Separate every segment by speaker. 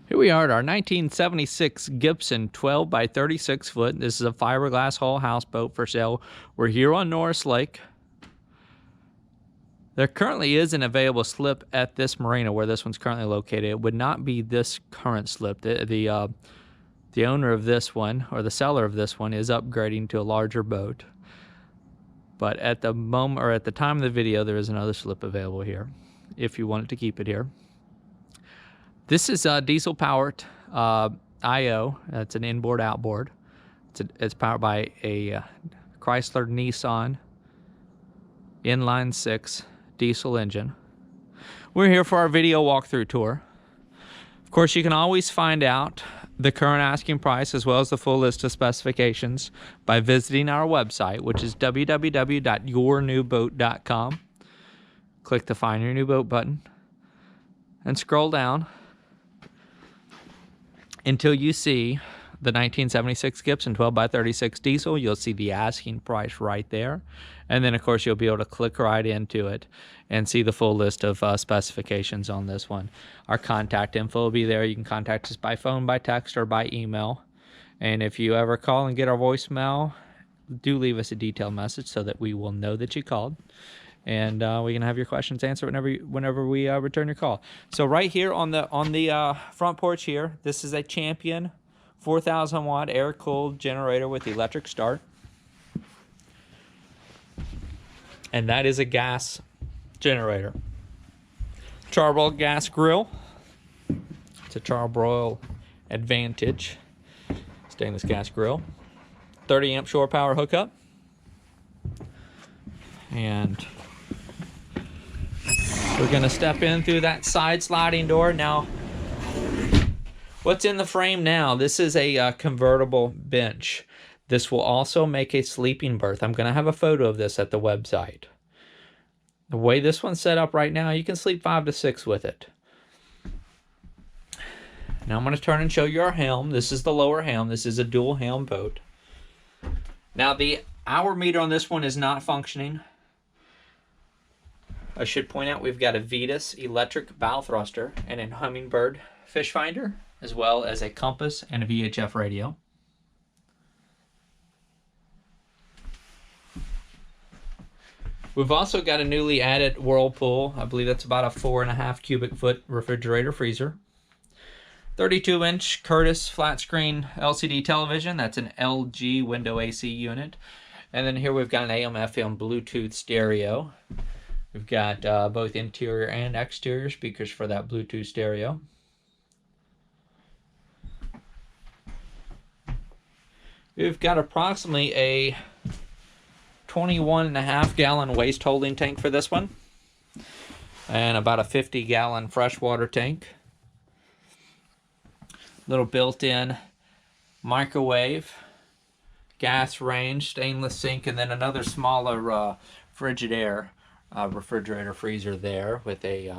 Speaker 1: Here we are at our 1976 Gibson 12 by 36 foot. This is a fiberglass hull houseboat for sale. We're here on Norris Lake. There currently is an available slip at this marina where this one's currently located. It would not be this current slip. The owner of this one, or the seller of this one, is upgrading to a larger boat. But at the moment, or at the time of the video, there is another slip available here, if you wanted to keep it here. This is a diesel-powered IO. It's an inboard outboard. It's powered by a Chrysler Nissan inline 6 diesel engine. We're here for our video walkthrough tour. Of course, you can always find out the current asking price as well as the full list of specifications by visiting our website, which is www.yournewboat.com. Click the Find Your New Boat button and scroll down until you see the 1976 Gibson 12 by 36 diesel. You'll see the asking price right there. And then, of course, you'll be able to click right into it and see the full list of specifications on this one. Our contact info will be there. You can contact us by phone, by text, or by email. And if you ever call and get our voicemail, do leave us a detailed message so that we will know that you called. And we can have your questions answered whenever we return your call. So right here on the front porch here, this is a Champion 4,000 watt air-cooled generator with electric start. And that is a gas generator. Charbroil gas grill. It's a Charbroil Advantage stainless gas grill. 30 amp shore power hookup. And we're going to step in through that side sliding door. Now, what's in the frame now? This is a convertible bench. This will also make a sleeping berth. I'm going to have a photo of this at the website. The way this one's set up right now, you can sleep 5 to 6 with it. Now I'm going to turn and show you our helm. This is the lower helm. This is a dual helm boat. Now the hour meter on this one is not functioning. I should point out we've got a Vetus electric bow thruster and a Humminbird fish finder, as well as a compass and a VHF radio. We've also got a newly added Whirlpool. I believe that's about a 4.5 cubic foot refrigerator freezer. 32-inch Curtis flat screen LCD television. That's an LG window AC unit. And then here we've got an AM/FM Bluetooth stereo. We've got both interior and exterior speakers for that Bluetooth stereo. We've got approximately a 21.5 gallon waste holding tank for this one, and about a 50 gallon freshwater tank. Little built-in microwave, gas range, stainless sink, and then another smaller Frigidaire refrigerator freezer there with a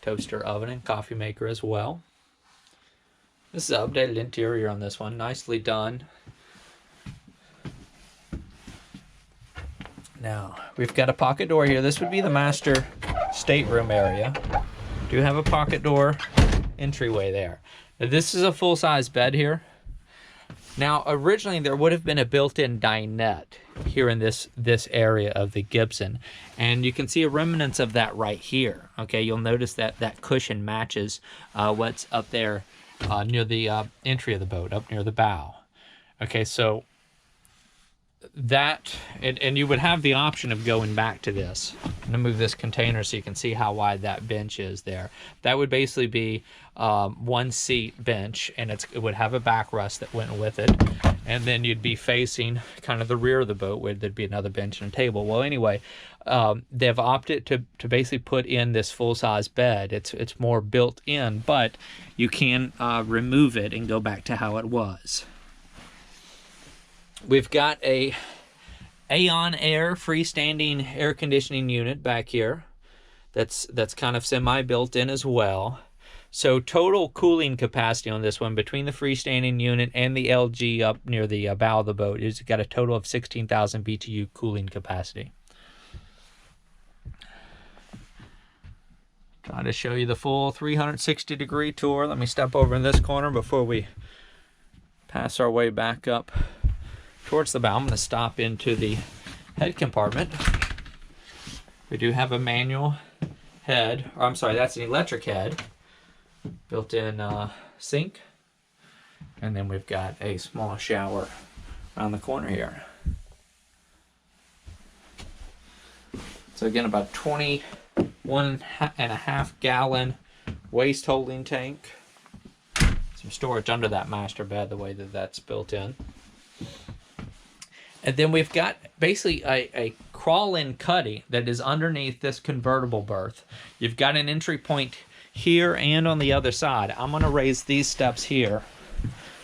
Speaker 1: toaster oven and coffee maker as well. This is an updated interior on this one, nicely done. Now, we've got a pocket door here. This would be the master stateroom area. Do have a pocket door entryway there. Now, this is a full-size bed here. Now, originally there would have been a built-in dinette here in this area of the Gibson, and you can see a remnants of that right here. Okay, you'll notice that that cushion matches what's up there near the entry of the boat, up near the bow. Okay, so that, and you would have the option of going back to this. I'm going to move this container so you can see how wide that bench is there. That would basically be one seat bench, and it would have a backrest that went with it, and then you'd be facing kind of the rear of the boat where there'd be another bench and a table. Well, anyway, they've opted to basically put in this full-size bed. It's more built in, but you can remove it and go back to how it was. We've got a Aeon Air freestanding air conditioning unit back here that's kind of semi-built in as well. So total cooling capacity on this one between the freestanding unit and the LG up near the bow of the boat is got a total of 16,000 BTU cooling capacity. Try to show you the full 360-degree tour. Let me step over in this corner before we pass our way back up towards the bow. I'm going to stop into the head compartment. We do have a manual head, or I'm sorry, that's an electric head, built-in sink, and then we've got a small shower around the corner here. So again, about 21.5 gallon waste holding tank. Some storage under that master bed, the way that that's built in. And then we've got basically a crawl-in cuddy that is underneath this convertible berth. You've got an entry point here and on the other side. I'm going to raise these steps here.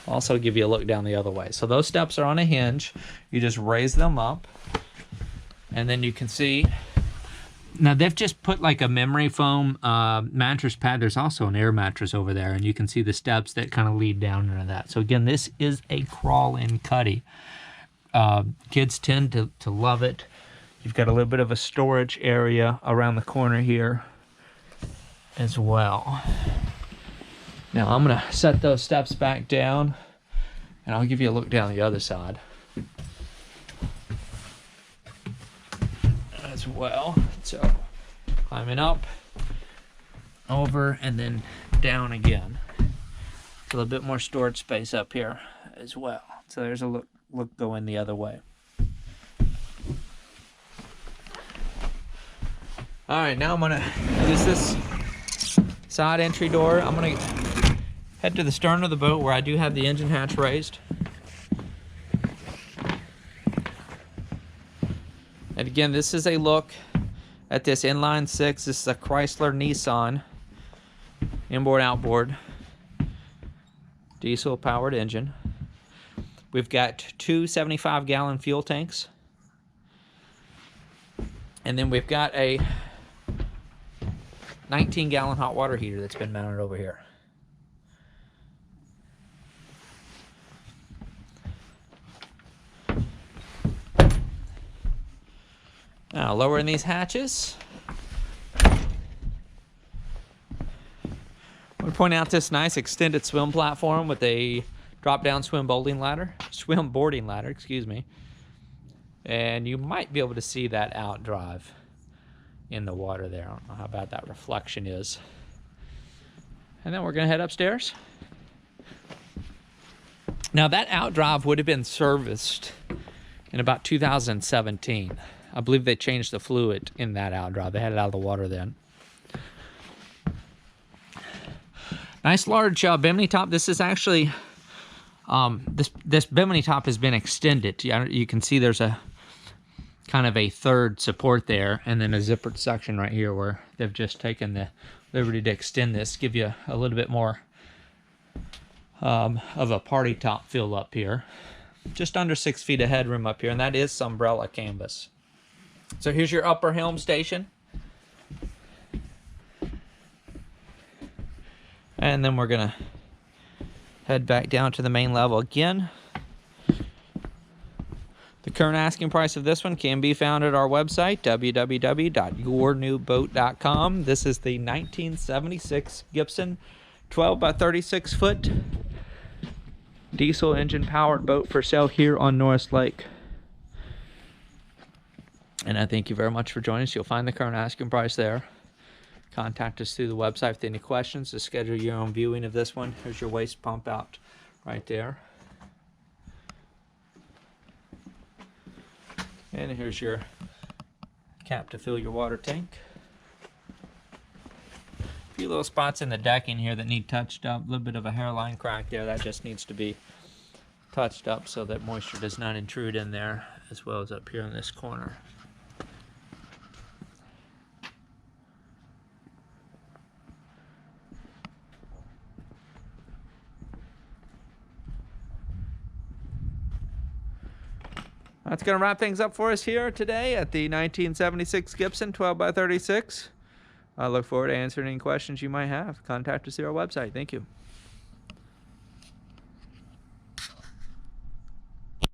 Speaker 1: Also give you a look down the other way. So those steps are on a hinge. You just raise them up, and then you can see. Now they've just put like a memory foam mattress pad. There's also an air mattress over there, and you can see the steps that kind of lead down into that. So again, this is a crawl-in cuddy. Kids tend to love it. You've got a little bit of a storage area around the corner here as well. Now I'm gonna set those steps back down, and I'll give you a look down the other side as well. So climbing up, over, and then down again. A little bit more storage space up here as well. So there's a look going the other way. All right, now I'm gonna use this side entry door. I'm gonna head to the stern of the boat where I do have the engine hatch raised. And again, this is a look at this inline six. This is a Chrysler Nissan inboard outboard diesel powered engine. We've got two 75-gallon fuel tanks. And then we've got a 19-gallon hot water heater that's been mounted over here. Now, lowering these hatches. I want to point out this nice extended swim platform with a drop-down swim boarding ladder, excuse me. And you might be able to see that outdrive in the water there. I don't know how bad that reflection is. And then we're going to head upstairs. Now, that outdrive would have been serviced in about 2017. I believe they changed the fluid in that outdrive. They had it out of the water then. Nice large Bimini top. This is actually, this Bimini top has been extended. You can see there's a kind of a third support there, and then a zippered section right here where they've just taken the liberty to extend this, give you a little bit more of a party top feel up here. Just under 6 feet of headroom up here, and that is Umbrella canvas. So here's your upper helm station. And then we're gonna head back down to the main level again. The current asking price of this one can be found at our website, www.yournewboat.com. This is the 1976 Gibson 12 by 36 foot diesel engine powered boat for sale here on Norris Lake. And I thank you very much for joining us. You'll find the current asking price there. Contact us through the website with any questions to schedule your own viewing of this one. Here's your waste pump out right there. And here's your cap to fill your water tank. A few little spots in the decking here that need touched up. A little bit of a hairline crack there. That just needs to be touched up so that moisture does not intrude in there, as well as up here in this corner. That's going to wrap things up for us here today at the 1976 Gibson 12 by 36. I look forward to answering any questions you might have. Contact us through our website. Thank you.